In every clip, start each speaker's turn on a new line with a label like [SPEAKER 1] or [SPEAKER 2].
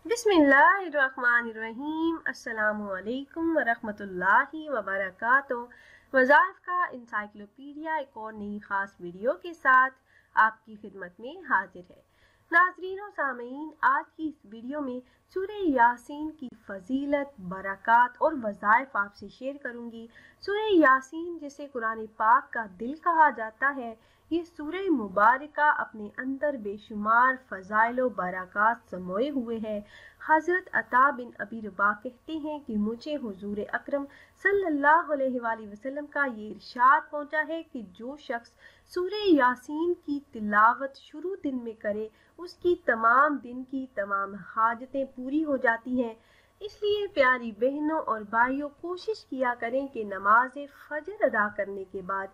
[SPEAKER 1] बिस्मिल्लाहिर्रहमानिर्रहीम। अस्सलामुअलैकुम वरहमतुल्लाहि वबरकातुहू। वज़ाइफ का इंसाइक्लोपीडिया एक और नई ख़ास वीडियो के साथ आपकी खिदमत में हाजिर है। नाज़रीन और सामीन, आज की इस वीडियो में सूरह यासीन की फजीलत, बरक़ात और वज़ाइफ आपसे शेयर करूंगी। सूरह यासीन जिसे कुरान पाक का दिल कहा जाता है, ये सूरह मुबारका अपने अंदर बेशुमार फ़ज़ाइल व बरक़ात समोए हुए है। हज़रत अता बिन अबी रबा कहते हैं कि मुझे हुज़ूर अकरम सल्लल्लाहु अलैहि वसल्लम का ये इरशाद पहुँचा है कि जो शख्स सूरह यासीन की तिलावत शुरू दिन में करे, उसकी तमाम दिन की तमाम हाजतें पूरी हो जाती हैं। इसलिए प्यारी बहनों और भाइयों, कोशिश किया करें कि नमाज फजर अदा करने के बाद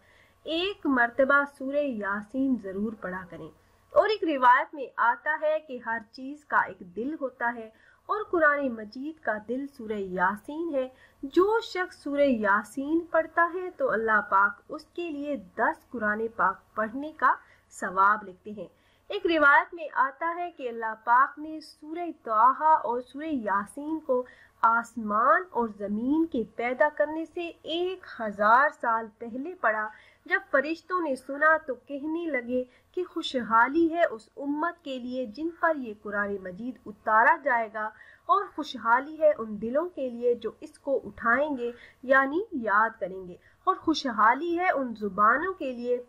[SPEAKER 1] एक मर्तबा सूरह यासीन ज़रूर पढ़ा करें। और एक रिवायत में आता है कि हर चीज़ का एक दिल होता है और कुरान मजीद का दिल सूरह यासीन है। जो शख्स सूरह यासीन पढ़ता है तो अल्लाह पाक उसके लिए 10 कुरान पाक पढ़ने का सवाब लिखते हैं। एक रिवायत में आता है कि अल्लाह पाक ने सूरह ताहा और सूरह यासीन को आसमान और ज़मीन के पैदा करने से 1000 साल पहले पढ़ा। जब फरिश्तों ने सुना तो कहने लगे कि खुशहाली है उस उम्मत के लिए जिन पर ये कुरान मजीद उतारा जाएगा, और खुशहाली है उन दिलों के लिए जो इसको उठाएंगे यानी याद करेंगे, और खुशहाली है उन जुबानों के लिए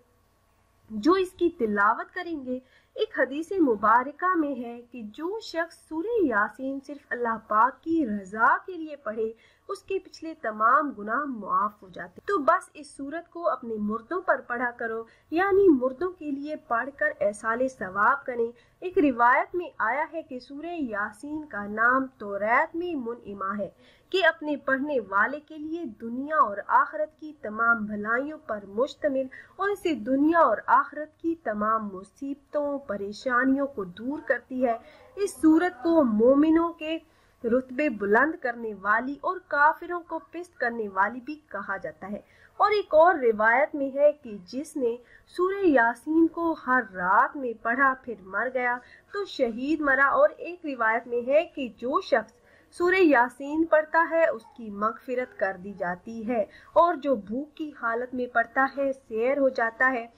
[SPEAKER 1] जो इसकी तिलावत करेंगे। एक हदीस मुबारका में है कि जो शख्स सूरह यासीन सिर्फ अल्लाह पाक की रजा के लिए पढ़े, उसके पिछले तमाम गुनाह मुआफ हो जाते। तो बस इस सूरत को अपने मुर्दों पर पढ़ा करो, यानी मुर्दों के लिए पढ़कर एहसाले सवाब करें। एक रिवायत में आया है कि सूरह यासीन का नाम तौरात में मुनइमा है कि अपने पढ़ने वाले के लिए दुनिया और आखिरत की तमाम भलाइयों पर मुश्तमिल, और इसे दुनिया और आखिरत की तमाम मुसीबतों परेशानियों को दूर करती है। इस सूरत को मोमिनों के रुतबे बुलंद करने वाली और काफिरों को पिस्त करने वाली भी कहा जाता है। और एक और रिवायत में है कि जिसने सूरह यासीन को हर रात में पढ़ा फिर मर गया तो शहीद मरा। और एक रिवायत में है कि जो शख्स सूरह यासीन पढ़ता है उसकी मगफिरत कर दी जाती है, और जो भूख की हालत में पढ़ता है सैर हो जाता है।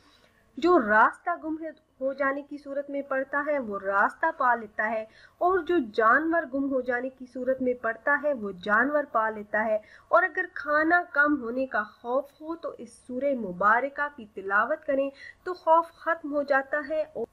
[SPEAKER 1] जो रास्ता गुम हो जाने की सूरत में पढ़ता है वो रास्ता पा लेता है, और जो जानवर गुम हो जाने की सूरत में पढ़ता है वो जानवर पा लेता है। और अगर खाना कम होने का खौफ हो तो इस सूरह मुबारका की तिलावत करें तो खौफ खत्म हो जाता है। और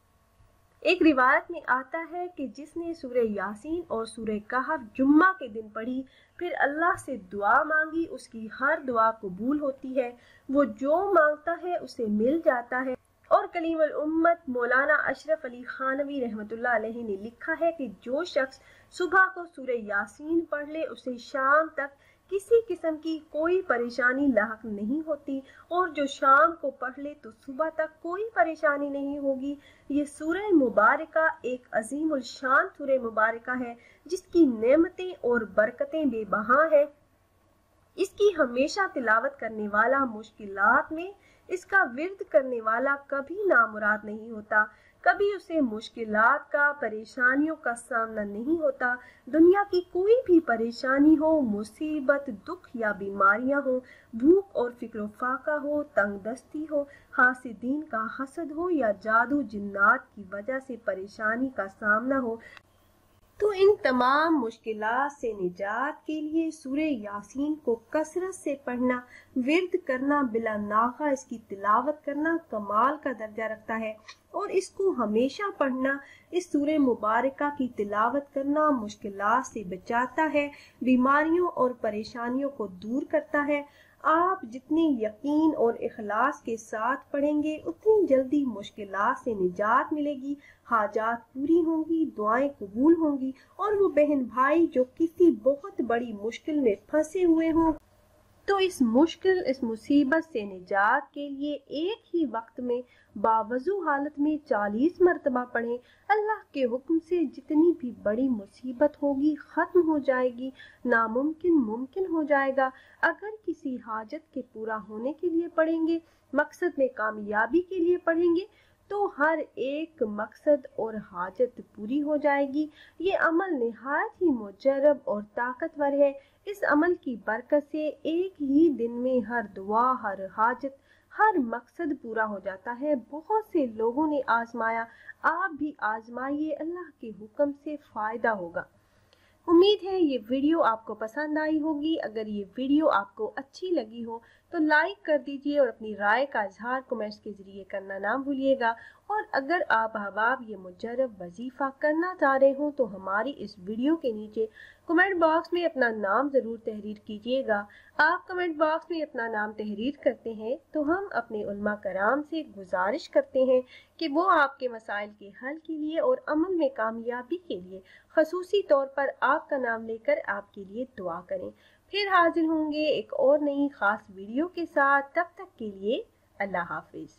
[SPEAKER 1] एक रिवायत में आता है कि जिसने सूरह यासीन और सूरह कहफ जुम्मा के दिन पढ़ी फिर अल्लाह से दुआ मांगी, उसकी हर दुआ कबूल होती है। वो जो मांगता है उसे मिल जाता है। और कलीमुल उम्मत मौलाना अशरफ अली खानवी रहमतुल्लाह अलैहि ने लिखा है कि जो शख्स सुबह को सूरह यासीन पढ़ ले उसे शाम तक किसी किस्म की कोई परेशानी लाहक नहीं होती, और जो शाम को पढ़ ले तो सुबह तक कोई परेशानी नहीं होगी। ये सूरह मुबारका एक अजीमुल शान सूरह मुबारका है जिसकी नेमतें और बरकतें बेबहा है। इसकी हमेशा तिलावत करने वाला मुश्किलात में, इसका विर्द करने वाला कभी नामुराद नहीं होता, कभी उसे मुश्किलात का, परेशानियों का सामना नहीं होता। दुनिया की कोई भी परेशानी हो, मुसीबत, दुख या बीमारियां हो, भूख और फिक्र फाका हो, तंगदस्ती हो, हासिदीन का हसद हो या जादू जिन्नात की वजह से परेशानी का सामना हो, तो इन तमाम मुश्किलात से निजात के लिए सूरह यासीन को कसरत से पढ़ना, विर्द करना, बिला नागा इसकी तिलावत करना कमाल का दर्जा रखता है। और इसको हमेशा पढ़ना, इस सूरह मुबारका की तिलावत करना मुश्किलात से बचाता है, बीमारियों और परेशानियों को दूर करता है। आप जितने यकीन और इखलास के साथ पढ़ेंगे उतनी जल्दी मुश्किलात से निजात मिलेगी, हाजात पूरी होंगी, दुआएं कबूल होंगी। और वो बहन भाई जो किसी बहुत बड़ी मुश्किल में फंसे हुए हों तो इस मुसीबत से निजात के लिए एक ही वक्त में बावजू हालत में 40 मरतबा पढ़ें। अल्लाह के हुक्म से जितनी भी बड़ी मुसीबत होगी खत्म हो जाएगी, नामुमकिन मुमकिन हो जाएगा। अगर किसी हाजत के पूरा होने के लिए पढ़ेंगे, मकसद में कामयाबी के लिए पढ़ेंगे तो हर एक मकसद और हाजत पूरी हो जाएगी। ये अमल निहायत ही मुजर्रब और ताकतवर है। इस अमल की बरकत से एक ही दिन में हर दुआ, हर हाजत, हर मकसद पूरा हो जाता है। बहुत से लोगों ने आजमाया, आप भी आजमाइए, अल्लाह के हुक्म से फ़ायदा होगा। उम्मीद है ये वीडियो आपको पसंद आई होगी। अगर ये वीडियो आपको अच्छी लगी हो तो लाइक कर दीजिए और अपनी राय का इजहार कमेंट्स के ज़रिए करना ना भूलिएगा। और अगर आप अहबाब ये मुजर्रब वजीफ़ा करना चाह रहे हो तो हमारी इस वीडियो के नीचे कमेंट बॉक्स में अपना नाम ज़रूर तहरीर कीजिएगा। आप कमेंट बॉक्स में अपना नाम तहरीर करते हैं तो हम अपने उलमा कराम से गुजारिश करते हैं कि वो आपके मसाइल के हल के लिए और अमल में कामयाबी के लिए खसूसी तौर पर आपका नाम लेकर आपके लिए दुआ करें। फिर हाजिर होंगे एक और नई खास वीडियो के साथ। तब तक के लिए अल्लाह हाफिज।